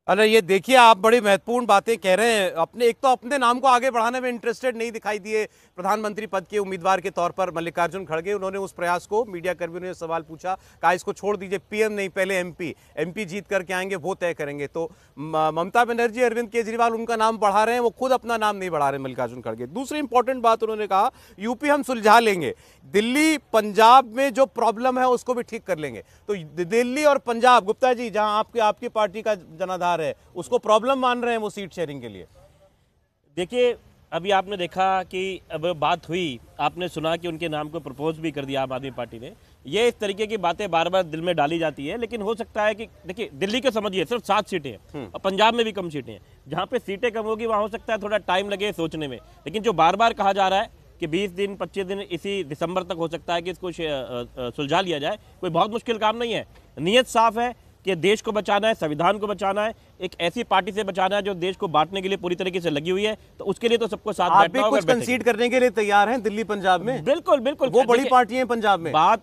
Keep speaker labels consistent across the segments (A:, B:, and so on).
A: अरे ये देखिए, आप बड़ी महत्वपूर्ण बातें कह रहे हैं। एक तो अपने नाम को आगे बढ़ाने में इंटरेस्टेड नहीं दिखाई दिए प्रधानमंत्री पद के उम्मीदवार के तौर पर मल्लिकार्जुन खड़गे। उन्होंने उस प्रयास को, मीडिया कर्मियों ने सवाल पूछा, कहा इसको छोड़ दीजिए, पीएम नहीं पहले एमपी जीत करके आएंगे, वो तय करेंगे। तो ममता बनर्जी, अरविंद केजरीवाल उनका नाम बढ़ा रहे हैं, वो खुद अपना नाम नहीं बढ़ा रहे मल्लिकार्जुन खड़गे। दूसरी इंपॉर्टेंट बात उन्होंने कहा, यूपी हम सुलझा लेंगे, दिल्ली पंजाब में जो प्रॉब्लम है उसको भी ठीक कर लेंगे। तो दिल्ली और पंजाब, गुप्ता जी, जहां आपकी पार्टी का जनाधार है, उसको प्रॉब्लम मान रहे हैं वो सीट शेयरिंग के लिए।
B: देखिए, अभी आपने देखा कि अब बात हुई, आपने सुना कि उनके नाम को प्रपोज भी कर दिया आम आदमी पार्टी ने। ये इस तरीके की बातें बार बार दिल में डाली जाती है, लेकिन हो सकता है कि देखिए, दिल्ली के समझिए सिर्फ 7 सीटें हैं और पंजाब में भी कम सीटें हैं। जहाँ पे सीटें कम होगी वहाँ हो सकता है थोड़ा टाइम लगे सोचने में, लेकिन जो बार बार कहा जा रहा है कि 20 दिन 25 दिन इसी दिसंबर तक हो सकता है कि इसको सुलझा लिया जाए, कोई बहुत मुश्किल काम नहीं है। नीयत साफ है कि देश को बचाना है, संविधान को बचाना है, एक ऐसी पार्टी से बचाना है जो देश को बांटने के लिए पूरी तरीके से लगी हुई है। तो उसके लिए तो सबको साथ बैठना होगा।
A: आप भी कुछ कंसीड करने के लिए तैयार हैं दिल्ली पंजाब में?
B: बिल्कुल बिल्कुल,
A: वो बड़ी पार्टी है पंजाब में।
B: बात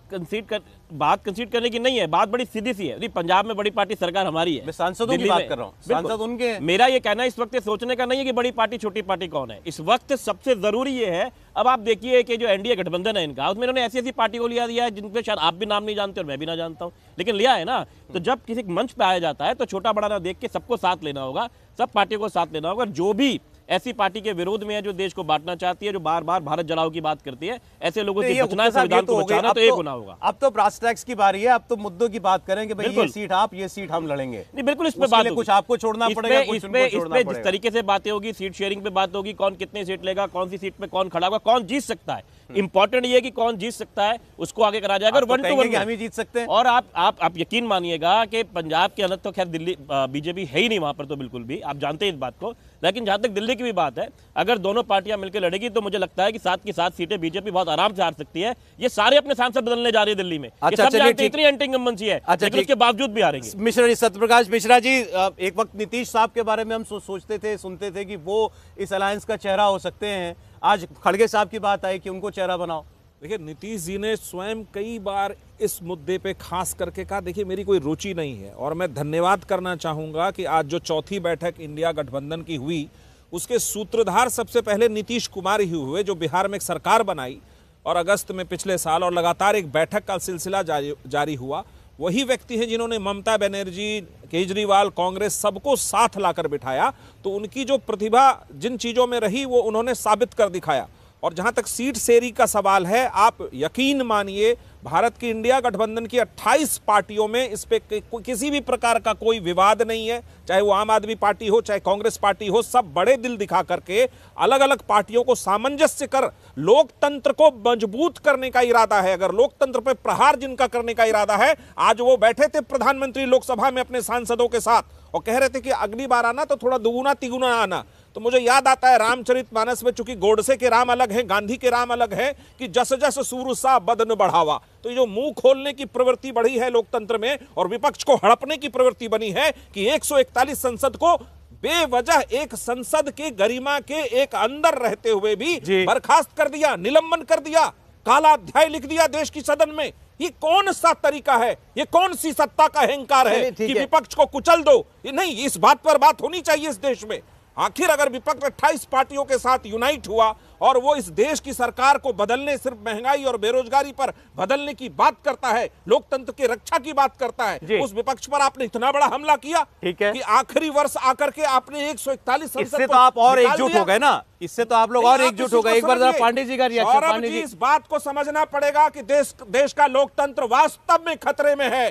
B: कंसीड करने की नहीं है, बात बड़ी सीधी सी है। पंजाब में बड़ी पार्टी सरकार हमारी है,
A: मैं सांसदों की बात कर रहा हूं, सांसद उनके हैं।
B: मेरा ये कहना इस वक्त सोचने का नहीं है कि बड़ी पार्टी छोटी पार्टी कौन है। इस वक्त सबसे जरूरी ये है, अब आप देखिए कि जो एनडीए गठबंधन है इनका, उसमें इन्होंने ऐसी ऐसी पार्टी को लिया दिया है जिनके शायद आप भी नाम नहीं जानते और मैं भी ना जानता हूं, लेकिन लिया है ना। तो जब किसी मंच पे आया जाता है तो छोटा बड़ा ना देख के सबको साथ लेना होगा, सब पार्टियों को साथ लेना होगा। जो भी ऐसी पार्टी के विरोध में है, जो देश को बांटना चाहती है, जो बार बार भारत जलाओ की बात करती है, ऐसे लोगों से बचना है, संविधान को बचाना, तो एक होना होगा।
A: अब तो ब्रास टैक्स की बारी है, अब तो मुद्दों की बात करेंगे, भाई ये सीट आप, ये सीट हम लड़ेंगे।
B: नहीं, बिल्कुल इस पे बात होगी,
A: कुछ आपको छोड़ना पड़ेगा, कुछ उनको छोड़ना पड़ेगा।
B: जिस तरीके से बातें होगी, सीट शेयरिंग पे बात होगी, कौन कितने सीट लेगा, कौन सी सीट पे कौन खड़ा होगा, कौन जीत सकता है। इंपॉर्टेंट ये है कि कौन जीत सकता है, उसको आगे करा जाएगा और 1 to 1
A: हम ही जीत सकते हैं।
B: और आप यकीन मानिएगा कि पंजाब के हालत तो खैर दिल्ली बीजेपी है ही नहीं वहां पर, तो बिल्कुल भी आप जानते हैं इस बात को। लेकिन जहां तक दिल्ली की भी बात है, अगर दोनों पार्टियां मिलकर लड़ेगी तो मुझे लगता है कि 7 की 7 सीटें बीजेपी बहुत आराम से हार सकती है। ये सारे अपने सांसद बदलने जा रही है दिल्ली में।
A: अच्छा,
B: इतनी एंटी इनकम्बेंसी है, लेकिन उसके बावजूद भी हारेंगे।
A: मिश्रा जी, सत्यप्रकाश मिश्रा जी, एक वक्त नीतीश साहब के बारे में हम सोचते थे, सुनते थे कि वो इस अलायंस का चेहरा हो सकते हैं। आज खड़गे साहब की बात आई कि उनको चेहरा बनाओ।
C: देखिए, नीतीश जी ने स्वयं कई बार इस मुद्दे पे खास करके कहा, देखिए मेरी कोई रुचि नहीं है। और मैं धन्यवाद करना चाहूँगा कि आज जो चौथी बैठक इंडिया गठबंधन की हुई, उसके सूत्रधार सबसे पहले नीतीश कुमार ही हुए, जो बिहार में एक सरकार बनाई और अगस्त में पिछले साल, और लगातार एक बैठक का सिलसिला जारी हुआ। वही व्यक्ति हैं जिन्होंने ममता बनर्जी, केजरीवाल, कांग्रेस सबको साथ लाकर बिठाया। तो उनकी जो प्रतिभा जिन चीज़ों में रही वो उन्होंने साबित कर दिखाया। और जहां तक सीट शेयरिंग का सवाल है, आप यकीन मानिए भारत की इंडिया गठबंधन की 28 पार्टियों में इस पे किसी भी प्रकार का कोई विवाद नहीं है। चाहे वो आम आदमी पार्टी हो, चाहे कांग्रेस पार्टी हो, सब बड़े दिल दिखा करके अलग अलग पार्टियों को सामंजस्य कर लोकतंत्र को मजबूत करने का इरादा है। अगर लोकतंत्र पे प्रहार जिनका करने का इरादा है, आज वो बैठे थे प्रधानमंत्री लोकसभा में अपने सांसदों के साथ और कह रहे थे कि अगली बार आना तो थोड़ा दुगुना तिगुना आना। तो मुझे याद आता है रामचरितमानस में, चूंकि गोडसे के राम अलग हैं, गांधी के राम अलग है, कि जस जस सूरु सा बदन बढ़ावा। तो ये जो मुंह खोलने की प्रवृत्ति बढ़ी है लोकतंत्र में और विपक्ष को हड़पने की प्रवृत्ति बनी है कि 141 संसद को बेवजह एक संसद के गरिमा के एक अंदर रहते हुए भी बर्खास्त कर दिया, निलंबन कर दिया, काला अध्याय लिख दिया देश की सदन में। ये कौन सा तरीका है? ये कौन सी सत्ता का अहंकार है कि विपक्ष को कुचल दो? नहीं, इस बात पर बात होनी चाहिए इस देश में। आखिर अगर विपक्ष 28 पार्टियों के साथ यूनाइट हुआ और वो इस देश की सरकार को बदलने, सिर्फ महंगाई और बेरोजगारी पर बदलने की बात करता है, लोकतंत्र की रक्षा की बात करता है, उस विपक्ष पर आपने इतना बड़ा हमला किया, ठीक है, कि आखिरी वर्ष आकर के आपने 141 संसद
A: इससे तो आप और एकजुट हो गए ना, इससे तो आप लोग और एकजुट हो गए। एक बार जरा पांडे जी का रिएक्शन।
C: इस बात को समझना पड़ेगा कि देश का लोकतंत्र वास्तव में खतरे में है।